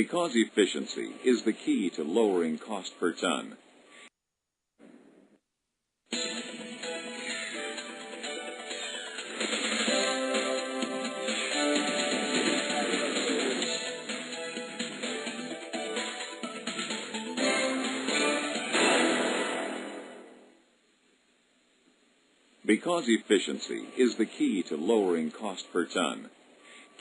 Because efficiency is the key to lowering cost per ton. Because efficiency is the key to lowering cost per ton,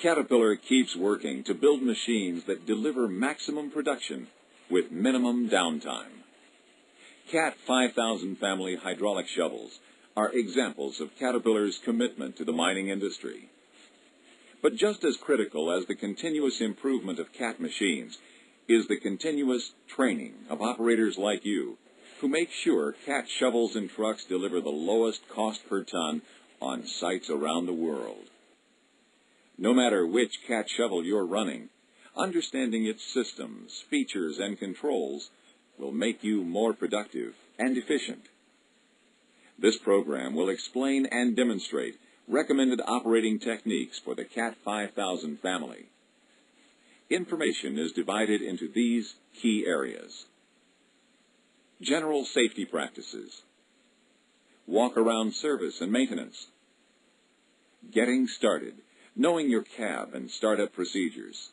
Caterpillar keeps working to build machines that deliver maximum production with minimum downtime. Cat 5000 family hydraulic shovels are examples of Caterpillar's commitment to the mining industry. But just as critical as the continuous improvement of Cat machines is the continuous training of operators like you, who make sure Cat shovels and trucks deliver the lowest cost per ton on sites around the world. No matter which Cat shovel you're running, understanding its systems, features, and controls will make you more productive and efficient. This program will explain and demonstrate recommended operating techniques for the Cat 5000 family. Information is divided into these key areas: general safety practices, walk-around service and maintenance, getting started, knowing your cab and startup procedures,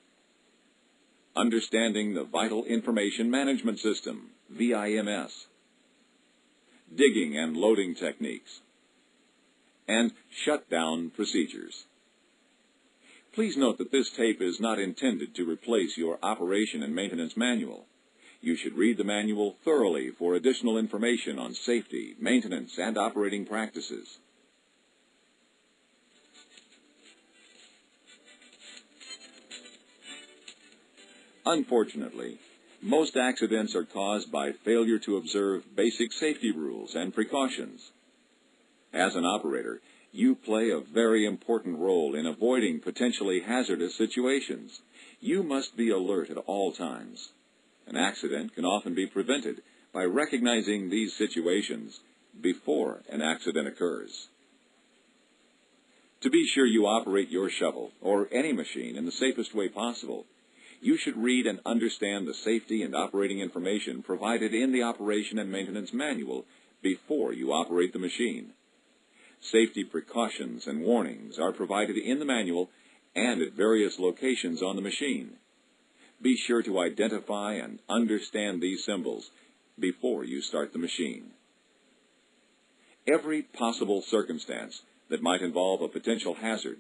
understanding the Vital Information Management System, VIMS, digging and loading techniques, and shutdown procedures. Please note that this tape is not intended to replace your operation and maintenance manual. You should read the manual thoroughly for additional information on safety, maintenance, and operating practices. Unfortunately, most accidents are caused by failure to observe basic safety rules and precautions. As an operator, you play a very important role in avoiding potentially hazardous situations. You must be alert at all times. An accident can often be prevented by recognizing these situations before an accident occurs. To be sure you operate your shovel or any machine in the safest way possible, you should read and understand the safety and operating information provided in the Operation and Maintenance Manual before you operate the machine. Safety precautions and warnings are provided in the manual and at various locations on the machine. Be sure to identify and understand these symbols before you start the machine. Every possible circumstance that might involve a potential hazard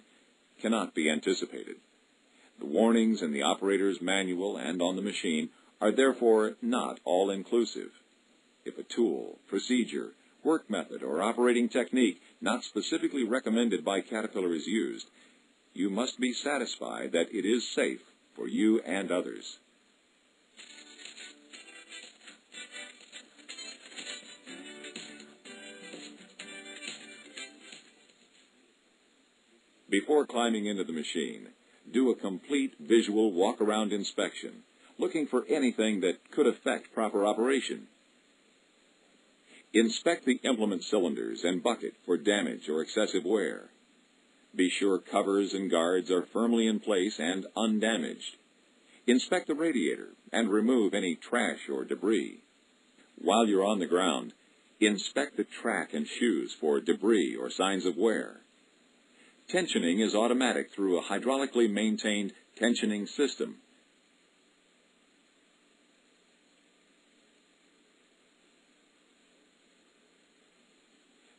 cannot be anticipated. The warnings in the operator's manual and on the machine are therefore not all-inclusive. If a tool, procedure, work method, or operating technique not specifically recommended by Caterpillar is used, you must be satisfied that it is safe for you and others. Before climbing into the machine, do a complete visual walk-around inspection, looking for anything that could affect proper operation. Inspect the implement cylinders and bucket for damage or excessive wear. Be sure covers and guards are firmly in place and undamaged. Inspect the radiator and remove any trash or debris. While you're on the ground, inspect the track and shoes for debris or signs of wear. Tensioning is automatic through a hydraulically maintained tensioning system.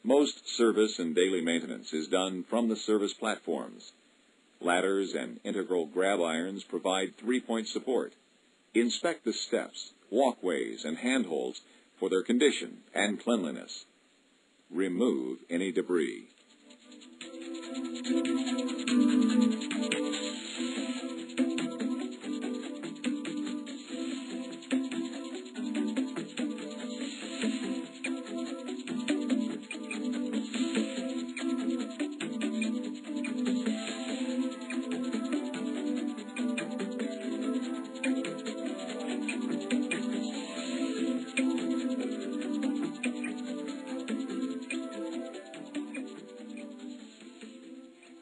Most service and daily maintenance is done from the service platforms. Ladders and integral grab irons provide three-point support. Inspect the steps, walkways, and handholds for their condition and cleanliness. Remove any debris.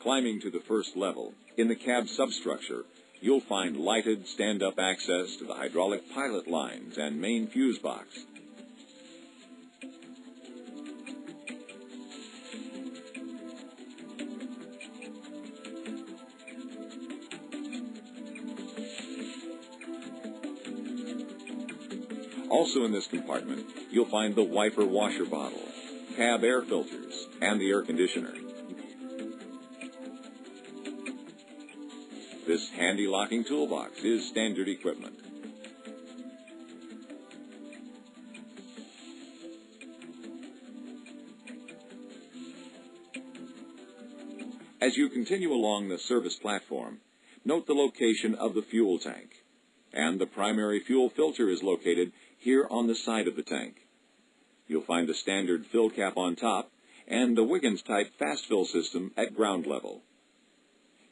Climbing to the first level in the cab substructure you'll find lighted stand-up access to the hydraulic pilot lines and main fuse box. Also in this compartment, you'll find the wiper washer bottle, cab air filters, and the air conditioner. This handy locking toolbox is standard equipment. As you continue along the service platform, note the location of the fuel tank. And the primary fuel filter is located here on the side of the tank. You'll find the standard fill cap on top and the Wiggins-type fast fill system at ground level.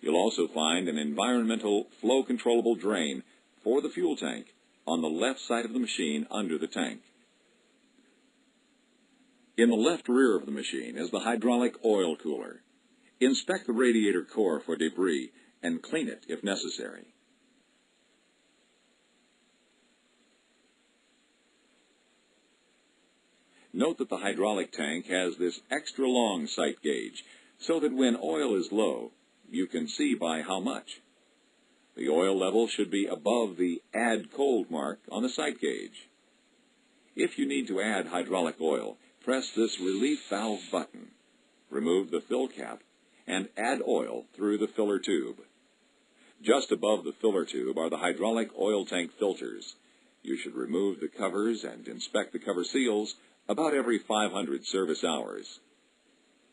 You'll also find an environmental flow controllable drain for the fuel tank on the left side of the machine under the tank. In the left rear of the machine is the hydraulic oil cooler. Inspect the radiator core for debris and clean it if necessary. Note that the hydraulic tank has this extra long sight gauge so that when oil is low, you can see by how much. The oil level should be above the Add Cold mark on the sight gauge. If you need to add hydraulic oil, press this relief valve button. Remove the fill cap and add oil through the filler tube. Just above the filler tube are the hydraulic oil tank filters. You should remove the covers and inspect the cover seals about every 500 service hours.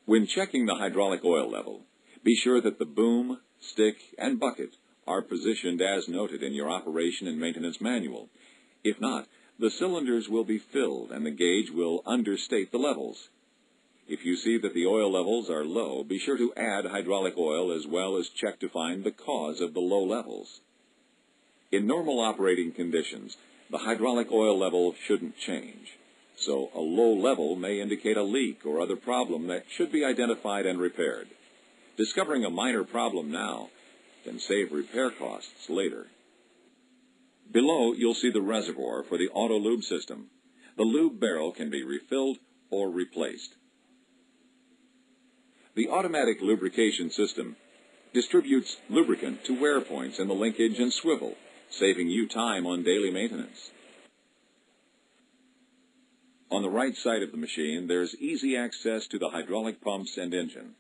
When checking the hydraulic oil level, be sure that the boom, stick, and bucket are positioned as noted in your operation and maintenance manual. If not, the cylinders will be filled and the gauge will understate the levels. If you see that the oil levels are low, be sure to add hydraulic oil as well as check to find the cause of the low levels. In normal operating conditions, the hydraulic oil level shouldn't change. So a low level may indicate a leak or other problem that should be identified and repaired. Discovering a minor problem now can save repair costs later. Below, you'll see the reservoir for the auto lube system. The lube barrel can be refilled or replaced. The automatic lubrication system distributes lubricant to wear points in the linkage and swivel, saving you time on daily maintenance. On the right side of the machine, there's easy access to the hydraulic pumps and engine.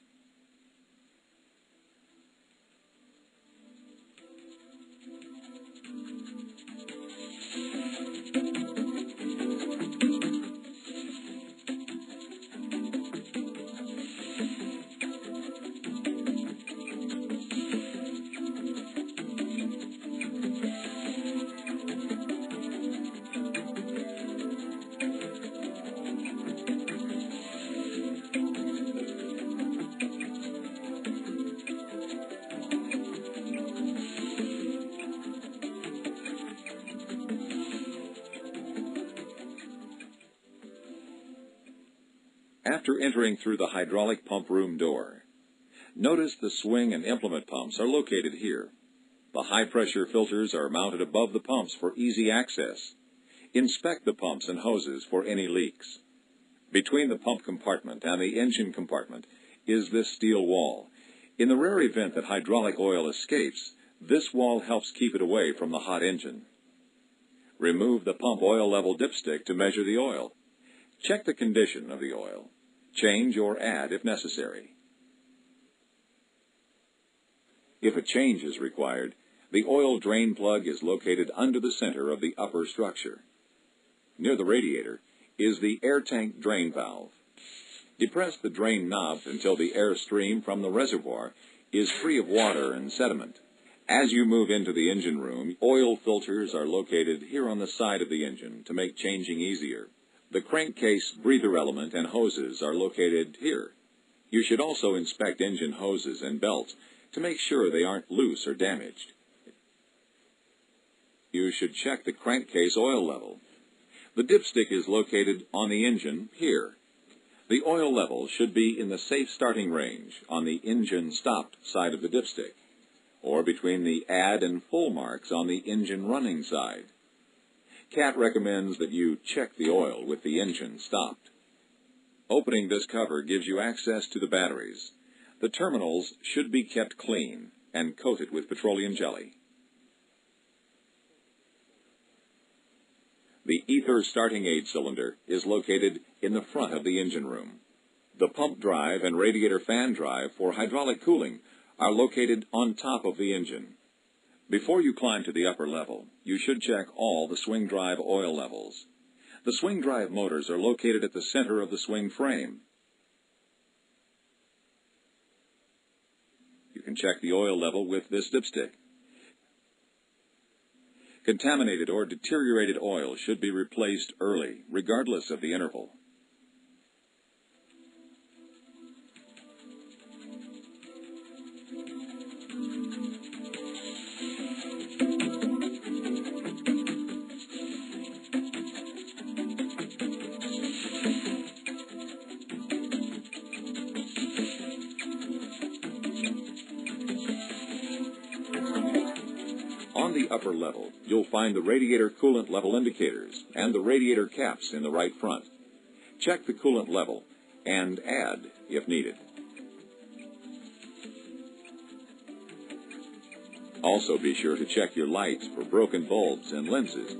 After entering through the hydraulic pump room door, notice the swing and implement pumps are located here. The high-pressure filters are mounted above the pumps for easy access. Inspect the pumps and hoses for any leaks. Between the pump compartment and the engine compartment is this steel wall. In the rare event that hydraulic oil escapes, this wall helps keep it away from the hot engine. Remove the pump oil level dipstick to measure the oil. Check the condition of the oil. Change or add if necessary. If a change is required, the oil drain plug is located under the center of the upper structure. Near the radiator is the air tank drain valve. Depress the drain knob until the air stream from the reservoir is free of water and sediment. As you move into the engine room, oil filters are located here on the side of the engine to make changing easier. The crankcase breather element and hoses are located here. You should also inspect engine hoses and belts to make sure they aren't loose or damaged. You should check the crankcase oil level. The dipstick is located on the engine here. The oil level should be in the safe starting range on the engine stopped side of the dipstick. or between the add and full marks on the engine running side. CAT recommends that you check the oil with the engine stopped. Opening this cover gives you access to the batteries. The terminals should be kept clean and coated with petroleum jelly. The ether starting aid cylinder is located in the front of the engine room. The pump drive and radiator fan drive for hydraulic cooling are located on top of the engine. Before you climb to the upper level, you should check all the swing drive oil levels. The swing drive motors are located at the center of the swing frame. You can check the oil level with this dipstick. Contaminated or deteriorated oil should be replaced early, regardless of the interval. On the upper level, you'll find the radiator coolant level indicators and the radiator caps in the right front. Check the coolant level and add if needed. Also be sure to check your lights for broken bulbs and lenses.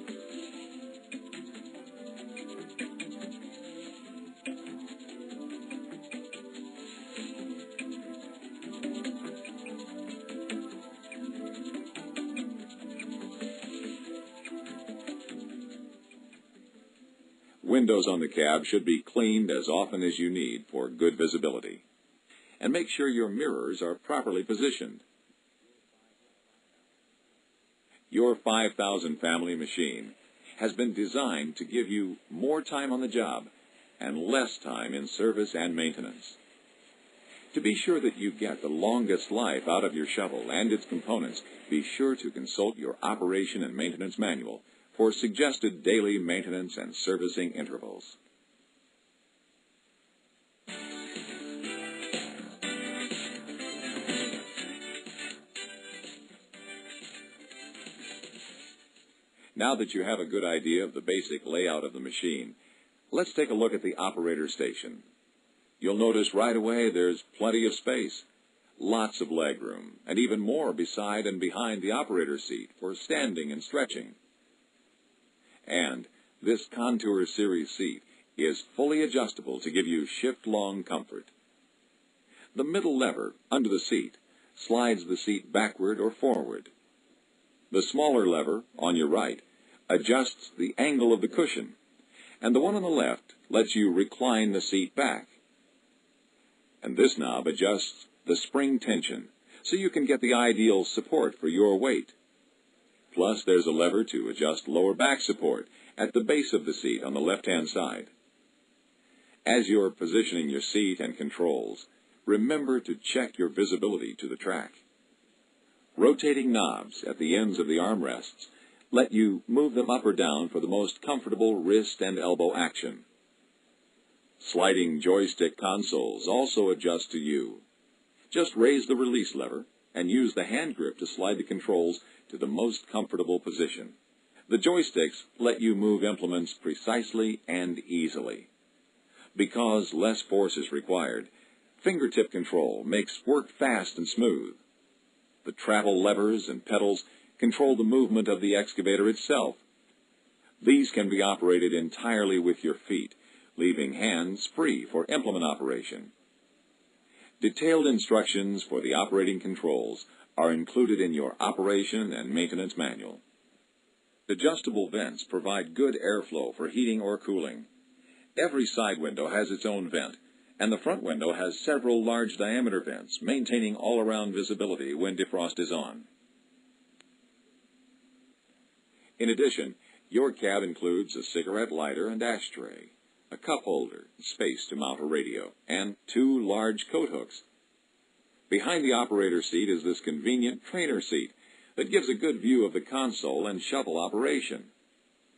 Windows on the cab should be cleaned as often as you need for good visibility. And make sure your mirrors are properly positioned. Your 5000 family machine has been designed to give you more time on the job and less time in service and maintenance. To be sure that you get the longest life out of your shovel and its components, be sure to consult your operation and maintenance manual for suggested daily maintenance and servicing intervals. Now that you have a good idea of the basic layout of the machine, let's take a look at the operator station. You'll notice right away there's plenty of space, lots of leg room, and even more beside and behind the operator seat for standing and stretching. And this Contour Series seat is fully adjustable to give you shift-long comfort. The middle lever under the seat slides the seat backward or forward. The smaller lever on your right adjusts the angle of the cushion, and the one on the left lets you recline the seat back. And this knob adjusts the spring tension so you can get the ideal support for your weight. Plus, there's a lever to adjust lower back support at the base of the seat on the left-hand side. As you're positioning your seat and controls, remember to check your visibility to the track. Rotating knobs at the ends of the armrests let you move them up or down for the most comfortable wrist and elbow action. Sliding joystick consoles also adjust to you. Just raise the release lever and use the hand grip to slide the controls to the most comfortable position. The joysticks let you move implements precisely and easily. Because less force is required, fingertip control makes work fast and smooth. The travel levers and pedals control the movement of the excavator itself. These can be operated entirely with your feet, leaving hands free for implement operation. Detailed instructions for the operating controls are included in your operation and maintenance manual. Adjustable vents provide good airflow for heating or cooling. Every side window has its own vent, and the front window has several large diameter vents, maintaining all-around visibility when defrost is on. In addition, your cab includes a cigarette lighter and ashtray, a cup holder, space to mount a radio, and 2 large coat hooks. Behind the operator seat is this convenient trainer seat that gives a good view of the console and shovel operation.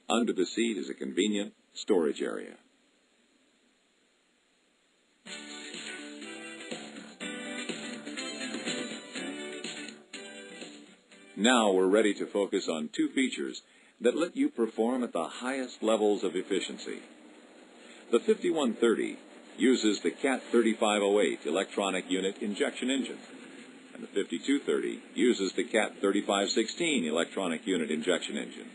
Under the seat is a convenient storage area. Now we're ready to focus on two features that let you perform at the highest levels of efficiency. The 5130 uses the CAT 3508 electronic unit injection engine, and the 5230 uses the CAT 3516 electronic unit injection engine.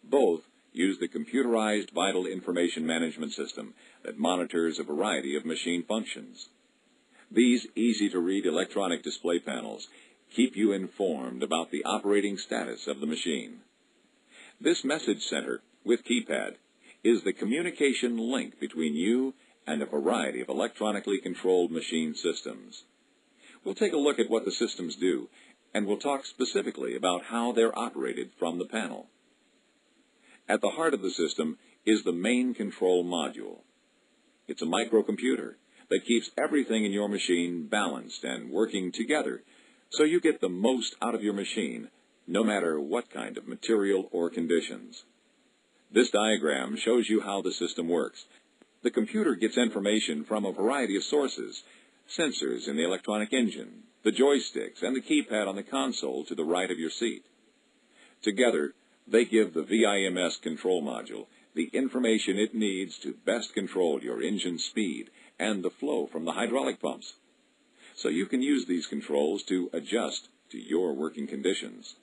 Both use the computerized vital information management system that monitors a variety of machine functions. These easy-to-read electronic display panels keep you informed about the operating status of the machine. This message center with keypad is the communication link between you and a variety of electronically controlled machine systems. We'll take a look at what the systems do, and we'll talk specifically about how they're operated from the panel. At the heart of the system is the main control module. It's a microcomputer that keeps everything in your machine balanced and working together so you get the most out of your machine, no matter what kind of material or conditions. This diagram shows you how the system works. The computer gets information from a variety of sources: sensors in the electronic engine, the joysticks, and the keypad on the console to the right of your seat. Together, they give the VIMS control module the information it needs to best control your engine speed and the flow from the hydraulic pumps, so you can use these controls to adjust to your working conditions.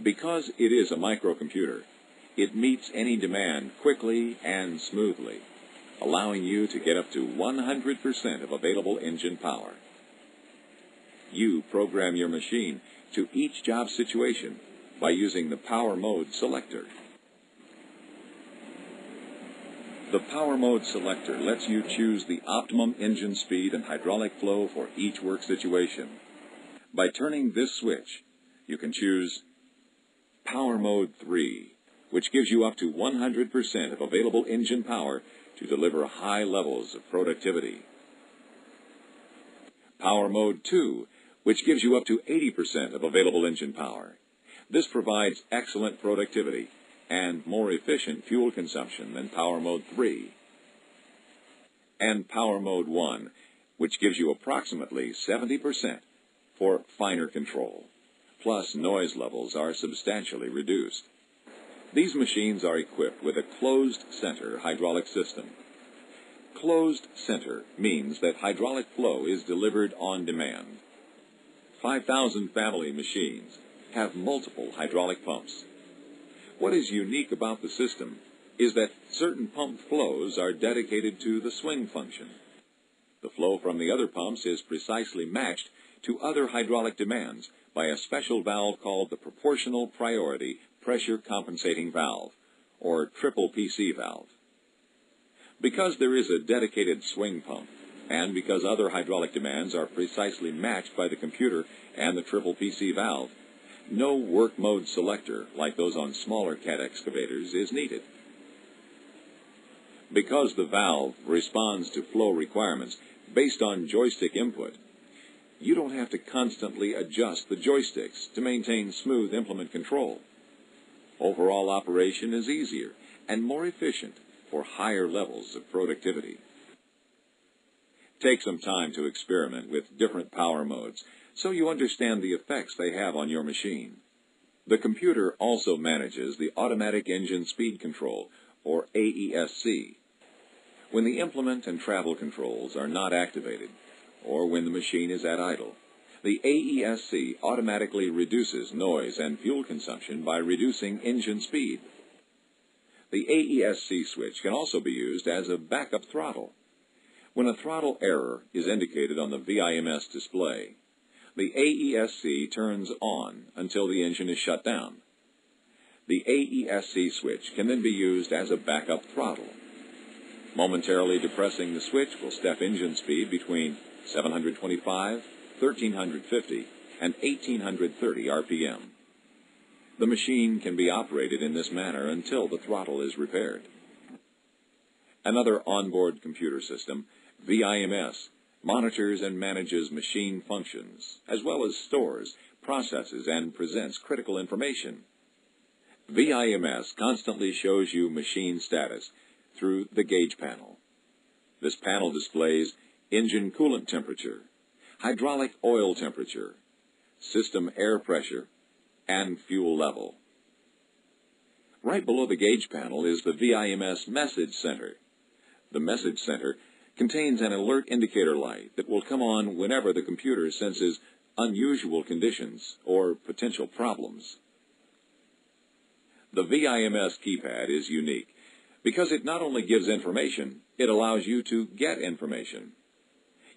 Because it is a microcomputer, it meets any demand quickly and smoothly, allowing you to get up to 100% of available engine power. You program your machine to each job situation by using the Power Mode selector. The Power Mode selector lets you choose the optimum engine speed and hydraulic flow for each work situation. By turning this switch, you can choose Power Mode 3, which gives you up to 100% of available engine power to deliver high levels of productivity. Power Mode 2, which gives you up to 80% of available engine power. This provides excellent productivity and more efficient fuel consumption than Power Mode 3. And Power Mode 1, which gives you approximately 70% for finer control. Plus, noise levels are substantially reduced. These machines are equipped with a closed-center hydraulic system. Closed-center means that hydraulic flow is delivered on demand. 5,000 family machines have multiple hydraulic pumps. What is unique about the system is that certain pump flows are dedicated to the swing function. The flow from the other pumps is precisely matched to other hydraulic demands by a special valve called the Proportional Priority Pressure Compensating Valve, or triple PC valve. Because there is a dedicated swing pump, and because other hydraulic demands are precisely matched by the computer and the triple PC valve, no work mode selector, like those on smaller cat excavators, is needed. Because the valve responds to flow requirements based on joystick input, you don't have to constantly adjust the joysticks to maintain smooth implement control. Overall operation is easier and more efficient for higher levels of productivity. Take some time to experiment with different power modes so you understand the effects they have on your machine. The computer also manages the Automatic Engine Speed Control, or AESC. When the implement and travel controls are not activated, or when the machine is at idle, the AESC automatically reduces noise and fuel consumption by reducing engine speed. The AESC switch can also be used as a backup throttle. When a throttle error is indicated on the VIMS display, the AESC turns on until the engine is shut down. The AESC switch can then be used as a backup throttle. Momentarily depressing the switch will step engine speed between 725, 1350, and 1830 RPM. The machine can be operated in this manner until the throttle is repaired. Another onboard computer system, VIMS, monitors and manages machine functions, as well as stores, processes, and presents critical information. VIMS constantly shows you machine status through the gauge panel. This panel displays engine coolant temperature, hydraulic oil temperature, system air pressure, and fuel level. Right below the gauge panel is the VIMS Message Center. The Message Center contains an alert indicator light that will come on whenever the computer senses unusual conditions or potential problems. The VIMS keypad is unique because it not only gives information, it allows you to get information.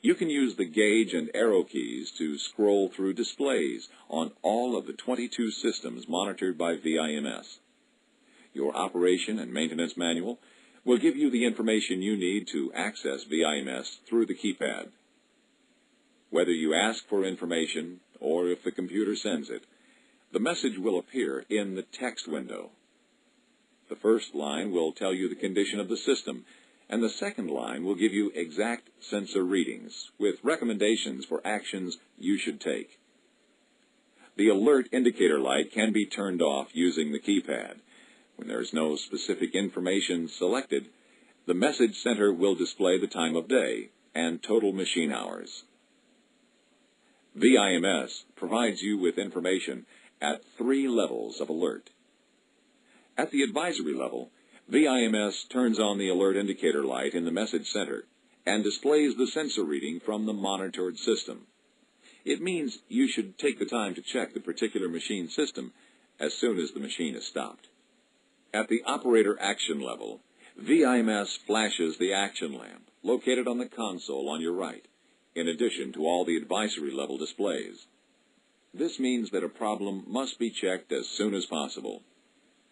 You can use the gauge and arrow keys to scroll through displays on all of the 22 systems monitored by VIMS. Your operation and maintenance manual will give you the information you need to access VIMS through the keypad. Whether you ask for information or if the computer sends it, the message will appear in the text window. The first line will tell you the condition of the system, and the second line will give you exact sensor readings with recommendations for actions you should take. The alert indicator light can be turned off using the keypad. When there is no specific information selected, the Message Center will display the time of day and total machine hours. VIMS provides you with information at 3 levels of alert. At the advisory level, VIMS turns on the alert indicator light in the Message Center and displays the sensor reading from the monitored system. It means you should take the time to check the particular machine system as soon as the machine is stopped. At the operator action level, VIMS flashes the action lamp located on the console on your right, in addition to all the advisory level displays. This means that a problem must be checked as soon as possible.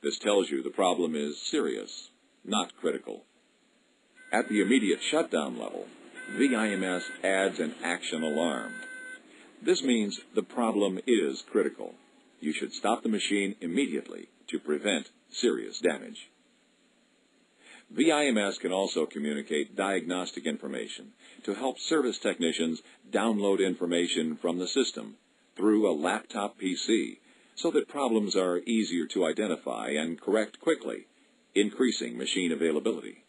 This tells you the problem is serious, not critical. At the immediate shutdown level, VIMS adds an action alarm. This means the problem is critical. You should stop the machine immediately to prevent serious damage. VIMS can also communicate diagnostic information to help service technicians download information from the system through a laptop PC so that problems are easier to identify and correct quickly, increasing machine availability.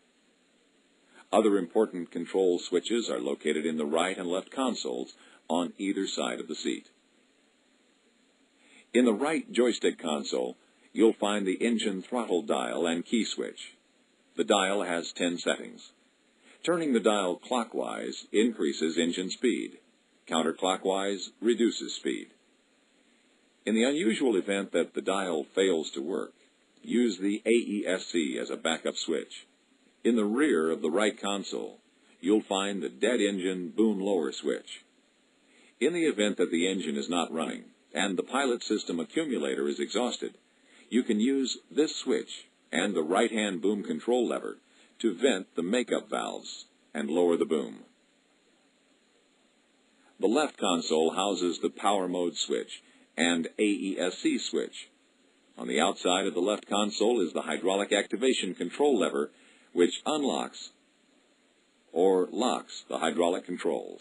Other important control switches are located in the right and left consoles on either side of the seat. In the right joystick console, you'll find the engine throttle dial and key switch. The dial has 10 settings. Turning the dial clockwise increases engine speed. Counterclockwise reduces speed. In the unusual event that the dial fails to work, use the AESC as a backup switch. In the rear of the right console, you'll find the dead engine boom lower switch. In the event that the engine is not running and the pilot system accumulator is exhausted, you can use this switch and the right-hand boom control lever to vent the makeup valves and lower the boom. The left console houses the power mode switch and AESC switch. On the outside of the left console is the hydraulic activation control lever, which unlocks or locks the hydraulic controls.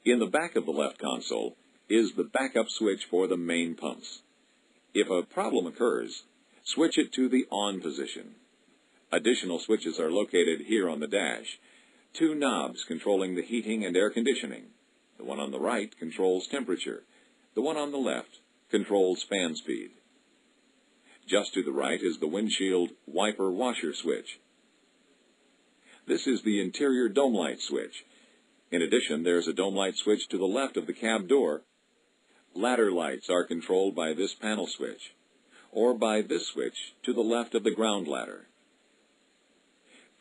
In the back of the left console is the backup switch for the main pumps. If a problem occurs, switch it to the on position. Additional switches are located here on the dash. 2 knobs controlling the heating and air conditioning. The one on the right controls temperature. The one on the left controls fan speed. Just to the right is the windshield wiper washer switch. This is the interior dome light switch. In addition, there's a dome light switch to the left of the cab door. Ladder lights are controlled by this panel switch, or by this switch to the left of the ground ladder.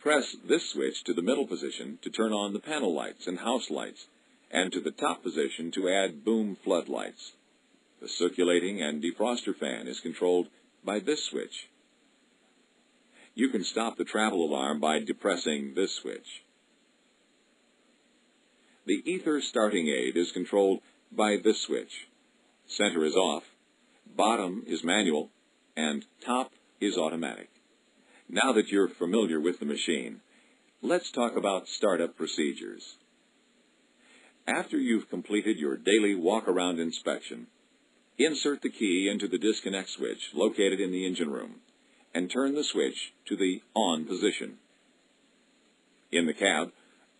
Press this switch to the middle position to turn on the panel lights and house lights, and to the top position to add boom floodlights. The circulating and defroster fan is controlled by this switch. You can stop the travel alarm by depressing this switch. The ether starting aid is controlled by this switch. Center is off, bottom is manual, and top is automatic. Now that you're familiar with the machine, let's talk about startup procedures. After you've completed your daily walk-around inspection, insert the key into the disconnect switch located in the engine room and turn the switch to the on position. In the cab,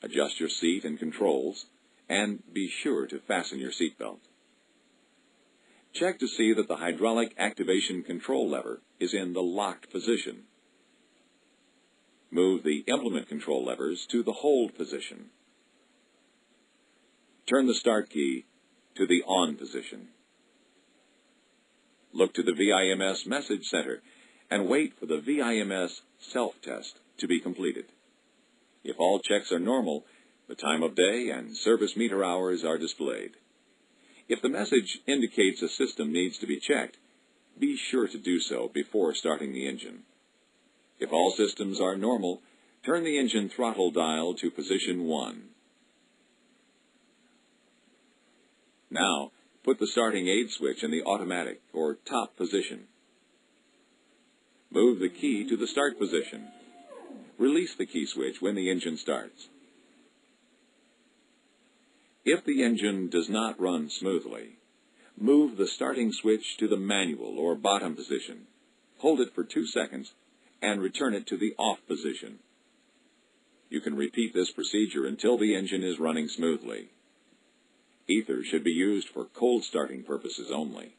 adjust your seat and controls and be sure to fasten your seatbelt. Check to see that the hydraulic activation control lever is in the locked position. Move the implement control levers to the hold position. Turn the start key to the on position. Look to the VIMS message center and wait for the VIMS self-test to be completed. If all checks are normal, the time of day and service meter hours are displayed. If the message indicates a system needs to be checked, be sure to do so before starting the engine. If all systems are normal, turn the engine throttle dial to position 1. Now, put the starting aid switch in the automatic or top position. Move the key to the start position. Release the key switch when the engine starts. If the engine does not run smoothly, move the starting switch to the manual or bottom position. Hold it for 2 seconds and return it to the off position. You can repeat this procedure until the engine is running smoothly. Ether should be used for cold starting purposes only.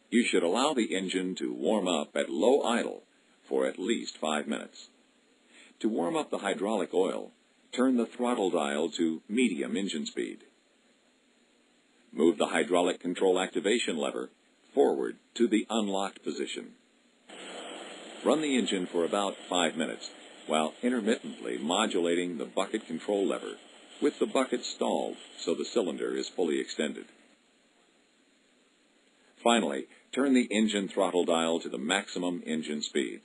You should allow the engine to warm up at low idle for at least 5 minutes. To warm up the hydraulic oil, turn the throttle dial to medium engine speed. Move the hydraulic control activation lever forward to the unlocked position. Run the engine for about 5 minutes while intermittently modulating the bucket control lever with the bucket stalled so the cylinder is fully extended. Finally, turn the engine throttle dial to the maximum engine speed.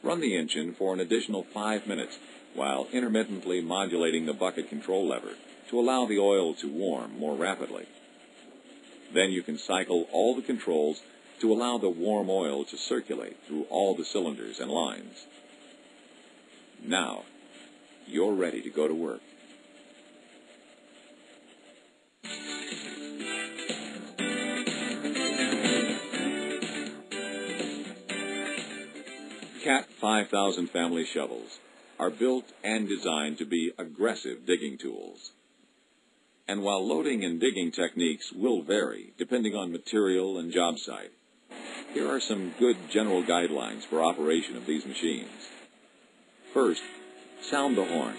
Run the engine for an additional 5 minutes while intermittently modulating the bucket control lever to allow the oil to warm more rapidly. Then you can cycle all the controls to allow the warm oil to circulate through all the cylinders and lines. Now, you're ready to go to work. Cat 5000 family shovels are built and designed to be aggressive digging tools. And while loading and digging techniques will vary depending on material and job site, here are some good general guidelines for operation of these machines. First, sound the horn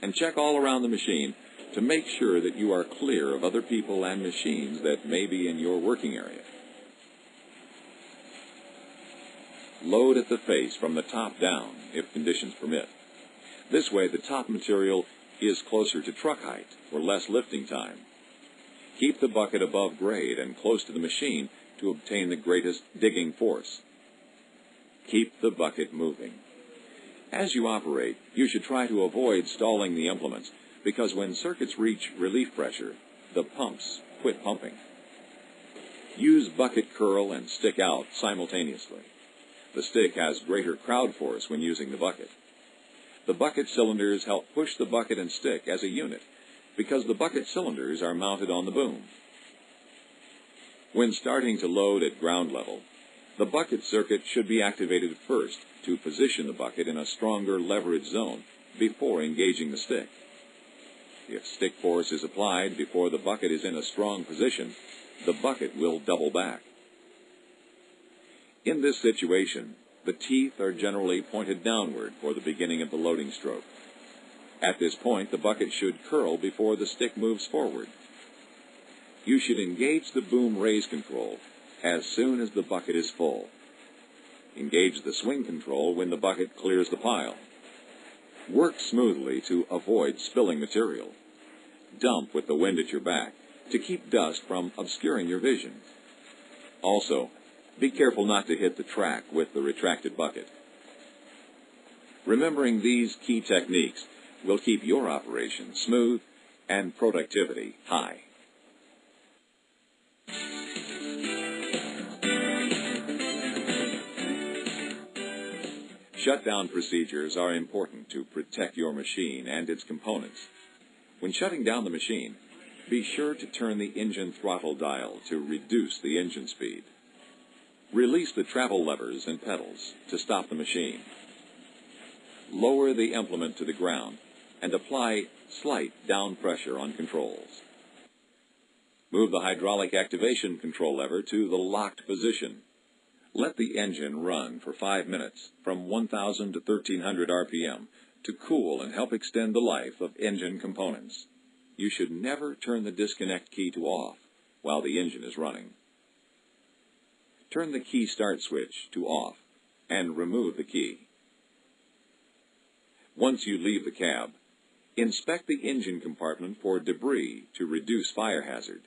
and check all around the machine to make sure that you are clear of other people and machines that may be in your working area. Load at the face from the top down if conditions permit. This way the top material is closer to truck height for less lifting time. Keep the bucket above grade and close to the machine to obtain the greatest digging force. Keep the bucket moving. As you operate, you should try to avoid stalling the implements because when circuits reach relief pressure, the pumps quit pumping. Use bucket curl and stick out simultaneously. The stick has greater crowd force when using the bucket. The bucket cylinders help push the bucket and stick as a unit because the bucket cylinders are mounted on the boom. When starting to load at ground level, the bucket circuit should be activated first to position the bucket in a stronger leverage zone before engaging the stick. If stick force is applied before the bucket is in a strong position, the bucket will double back. In this situation, the teeth are generally pointed downward for the beginning of the loading stroke. At this point, the bucket should curl before the stick moves forward. You should engage the boom raise control as soon as the bucket is full. Engage the swing control when the bucket clears the pile. Work smoothly to avoid spilling material. Dump with the wind at your back to keep dust from obscuring your vision. Also, be careful not to hit the track with the retracted bucket. Remembering these key techniques will keep your operation smooth and productivity high. Shutdown procedures are important to protect your machine and its components. When shutting down the machine, be sure to turn the engine throttle dial to reduce the engine speed. Release the travel levers and pedals to stop the machine. Lower the implement to the ground and apply slight down pressure on controls. Move the hydraulic activation control lever to the locked position. Let the engine run for 5 minutes from 1,000 to 1,300 RPM to cool and help extend the life of engine components. You should never turn the disconnect key to off while the engine is running. Turn the key start switch to off and remove the key. Once you leave the cab, inspect the engine compartment for debris to reduce fire hazard.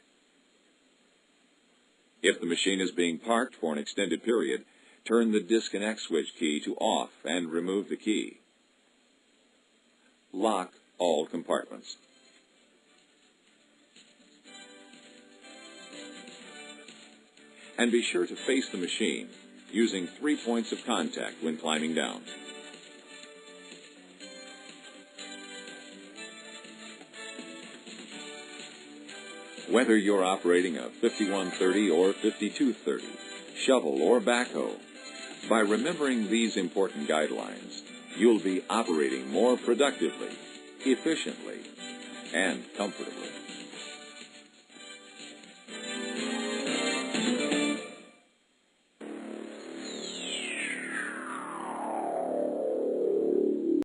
If the machine is being parked for an extended period, turn the disconnect switch key to off and remove the key. Lock all compartments. And be sure to face the machine using 3 points of contact when climbing down. Whether you're operating a 5130 or 5230, shovel or backhoe, by remembering these important guidelines, you'll be operating more productively, efficiently, and comfortably.